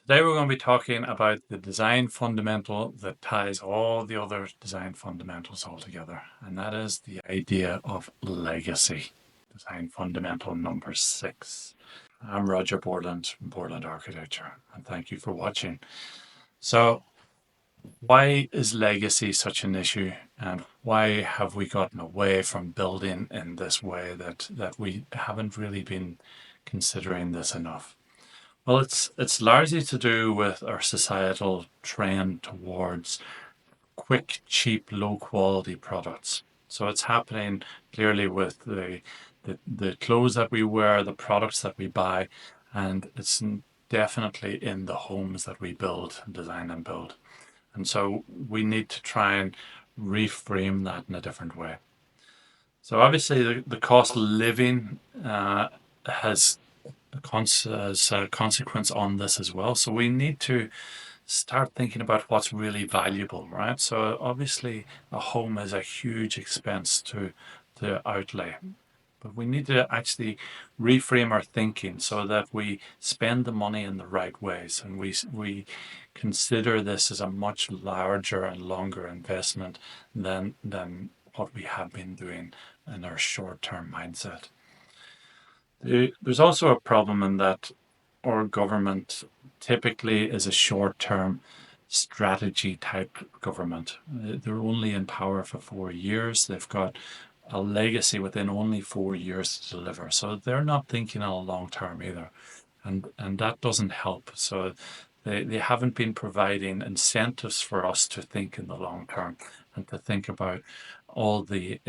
Today we're going to be talking about the design fundamental that ties all the other design fundamentals all together, and that is the idea of legacy. Design fundamental number 6. I'm Roger Borland from Borland Architecture, and thank you for watching. So, why is legacy such an issue, and why have we gotten away from building in this way that we haven't really been considering this enough? Well, it's largely to do with our societal trend towards quick, cheap, low quality products. So it's happening clearly with the clothes that we wear, the products that we buy, and it's definitely in the homes that we build, design and build. And so we need to try and reframe that in a different way. So obviously the cost of living has as a consequence on this as well. So we need to start thinking about what's really valuable, right? So obviously a home is a huge expense to outlay. But we need to actually reframe our thinking so that we spend the money in the right ways, and we consider this as a much larger and longer investment than what we have been doing in our short-term mindset. There's also a problem in that our government typically is a short-term strategy type government. They're only in power for 4 years. They've got a legacy within only 4 years to deliver. So they're not thinking on a long term either. And that doesn't help. So they haven't been providing incentives for us to think in the long term and to think about all the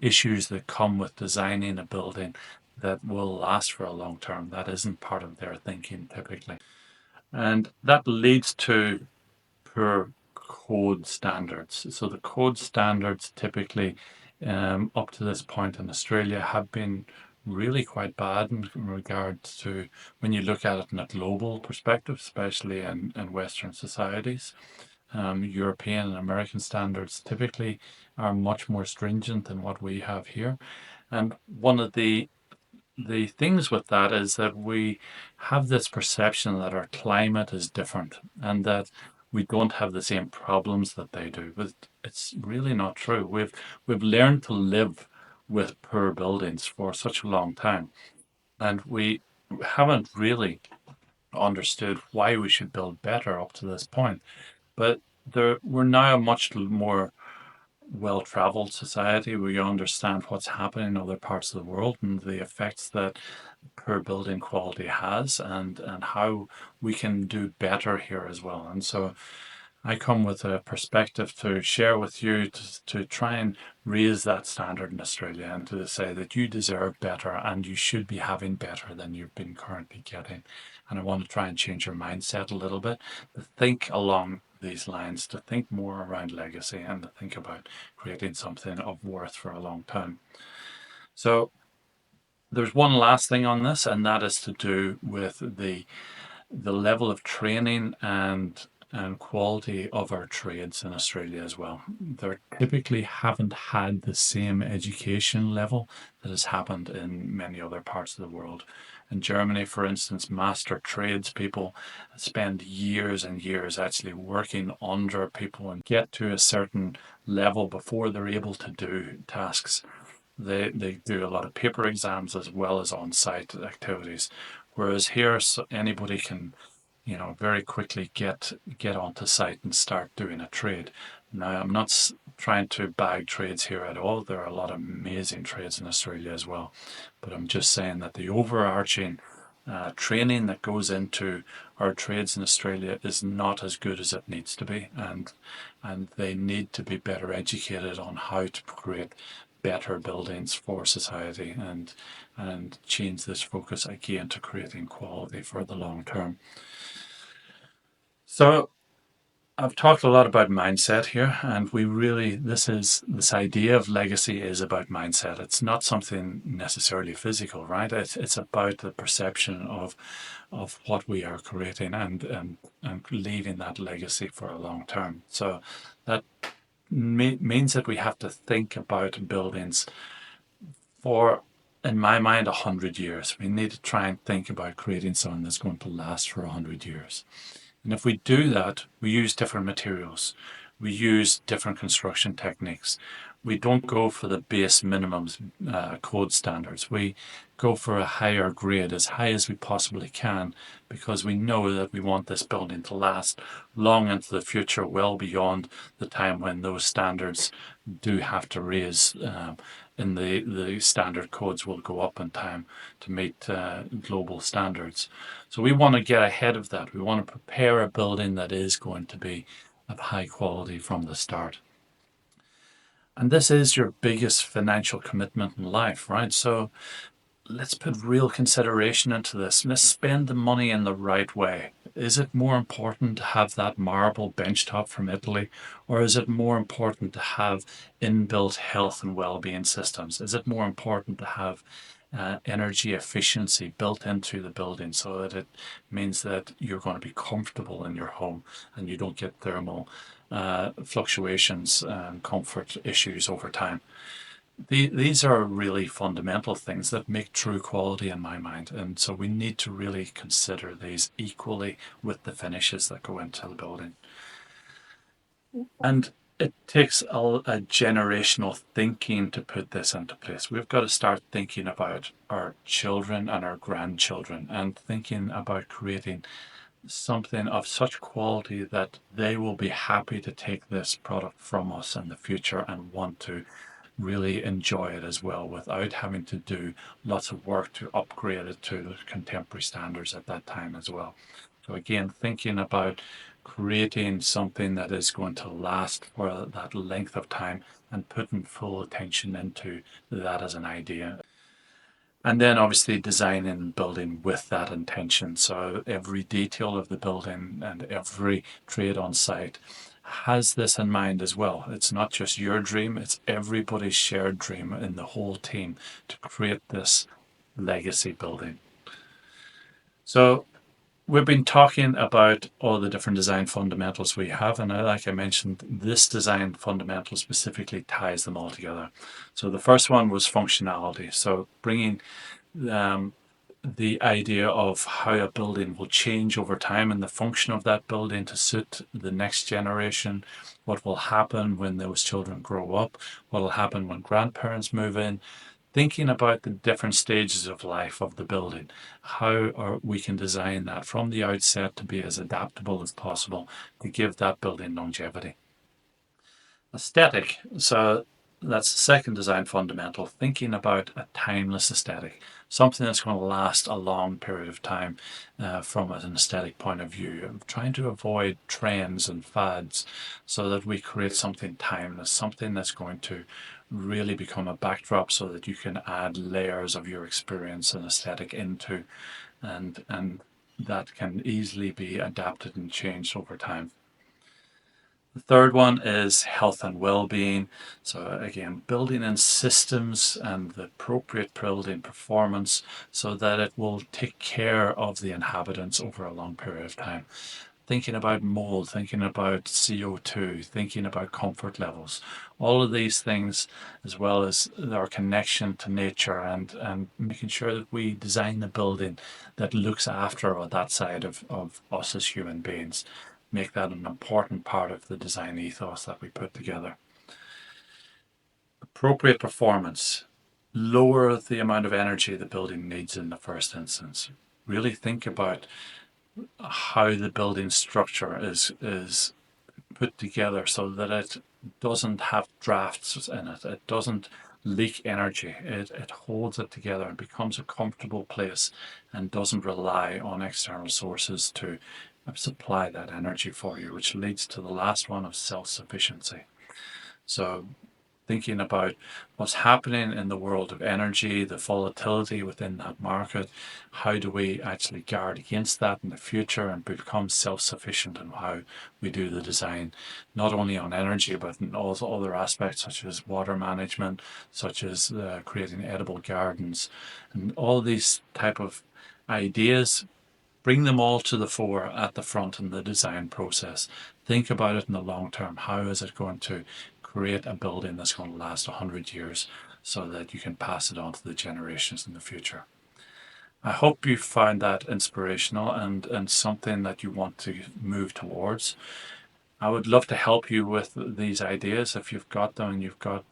issues that come with designing a building that will last for a long term. That isn't part of their thinking typically. And that leads to poor code standards. So the code standards typically up to this point in Australia have been really quite bad in regard to when you look at it in a global perspective, especially in Western societies. European and American standards typically are much more stringent than what we have here. And one of the things with that is that we have this perception that our climate is different and that we don't have the same problems that they do. But it's really not true. We've learned to live with poor buildings for such a long time, and we haven't really understood why we should build better up to this point. But we're now a much more well-traveled society. We understand what's happening in other parts of the world and the effects that poor building quality has, and how we can do better here as well. And so I come with a perspective to share with you to try and raise that standard in Australia and to say that you deserve better and you should be having better than you've been currently getting. And I want to try and change your mindset a little bit, to think along these lines, to think more around legacy and to think about creating something of worth for a long time. So there's one last thing on this, and that is to do with the level of training and quality of our trades in Australia as well. They typically haven't had the same education level that has happened in many other parts of the world. In Germany, for instance, master tradespeople spend years and years actually working under people and get to a certain level before they're able to do tasks. They do a lot of paper exams as well as on-site activities. Whereas here, anybody can, very quickly get onto site and start doing a trade. Now, I'm not trying to bag trades here at all. There are a lot of amazing trades in Australia as well. But I'm just saying that the overarching training that goes into our trades in Australia is not as good as it needs to be, and they need to be better educated on how to create better buildings for society and change this focus again to creating quality for the long term. So I've talked a lot about mindset here, and this idea of legacy is about mindset. It's not something necessarily physical, right? It's about the perception of what we are creating and leaving that legacy for a long term. So that means that we have to think about buildings for in my mind, 100 years. We need to try and think about creating something that's going to last for 100 years. And if we do that, we use different materials. We use different construction techniques. We don't go for the base minimums code standards. We go for a higher grade, as high as we possibly can, because we know that we want this building to last long into the future, well beyond the time when those standards do have to raise. And the standard codes will go up in time to meet global standards. So we want to get ahead of that. We want to prepare a building that is going to be of high quality from the start. And this is your biggest financial commitment in life, right? So let's put real consideration into this. Let's spend the money in the right way. Is it more important to have that marble benchtop from Italy, or is it more important to have inbuilt health and well-being systems? Is it more important to have energy efficiency built into the building so that it means that you're going to be comfortable in your home and you don't get thermal fluctuations and comfort issues over time? These are really fundamental things that make true quality in my mind. And so we need to really consider these equally with the finishes that go into the building. And it takes a generational thinking to put this into place. We've got to start thinking about our children and our grandchildren and thinking about creating something of such quality that they will be happy to take this product from us in the future and want to really enjoy it as well without having to do lots of work to upgrade it to the contemporary standards at that time as well. So again, thinking about creating something that is going to last for that length of time and putting full attention into that as an idea. And then obviously designing and building with that intention. So every detail of the building and every trade on site has this in mind as well. It's not just your dream, it's everybody's shared dream in the whole team to create this legacy building. So we've been talking about all the different design fundamentals we have, and like I mentioned, this design fundamental specifically ties them all together. So the first one was functionality. So bringing the idea of how a building will change over time and the function of that building to suit the next generation, what will happen when those children grow up, what will happen when grandparents move in, thinking about the different stages of life of the building, how we can design that from the outset to be as adaptable as possible to give that building longevity. Aesthetic. So that's the second design fundamental, thinking about a timeless aesthetic, something that's going to last a long period of time from an aesthetic point of view, trying to avoid trends and fads so that we create something timeless, something that's going to really become a backdrop so that you can add layers of your experience and aesthetic into, and that can easily be adapted and changed over time. The third one is health and well-being. So again, building in systems and the appropriate building performance so that it will take care of the inhabitants over a long period of time. Thinking about mold, thinking about CO2, thinking about comfort levels, all of these things, as well as our connection to nature and making sure that we design the building that looks after that side of us as human beings. Make that an important part of the design ethos that we put together. Appropriate performance. Lower the amount of energy the building needs in the first instance. Really think about how the building structure is put together so that it doesn't have drafts in it. It doesn't leak energy. It holds it together and becomes a comfortable place and doesn't rely on external sources to supply that energy for you, which leads to the last one of self-sufficiency. So thinking about what's happening in the world of energy, the volatility within that market, how do we actually guard against that in the future and become self-sufficient in how we do the design, not only on energy, but in also other aspects such as water management, such as creating edible gardens, and all these type of ideas. Bring them all to the fore at the front in the design process. Think about it in the long term. How is it going to create a building that's going to last 100 years so that you can pass it on to the generations in the future. I hope you found that inspirational and something that you want to move towards. I would love to help you with these ideas if you've got them and you've got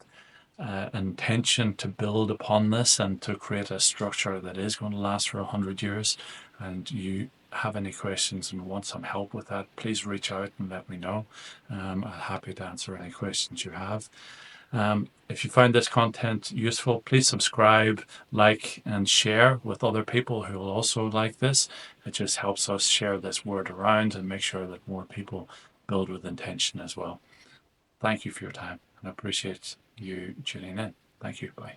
intention to build upon this and to create a structure that is going to last for 100 years, and you have any questions and want some help with that, please reach out and let me know. I'm happy to answer any questions you have. If you find this content useful, please subscribe, like, and share with other people who will also like this. It just helps us share this word around and make sure that more people build with intention as well. Thank you for your time, and I appreciate you tuning in. Thank you. Bye.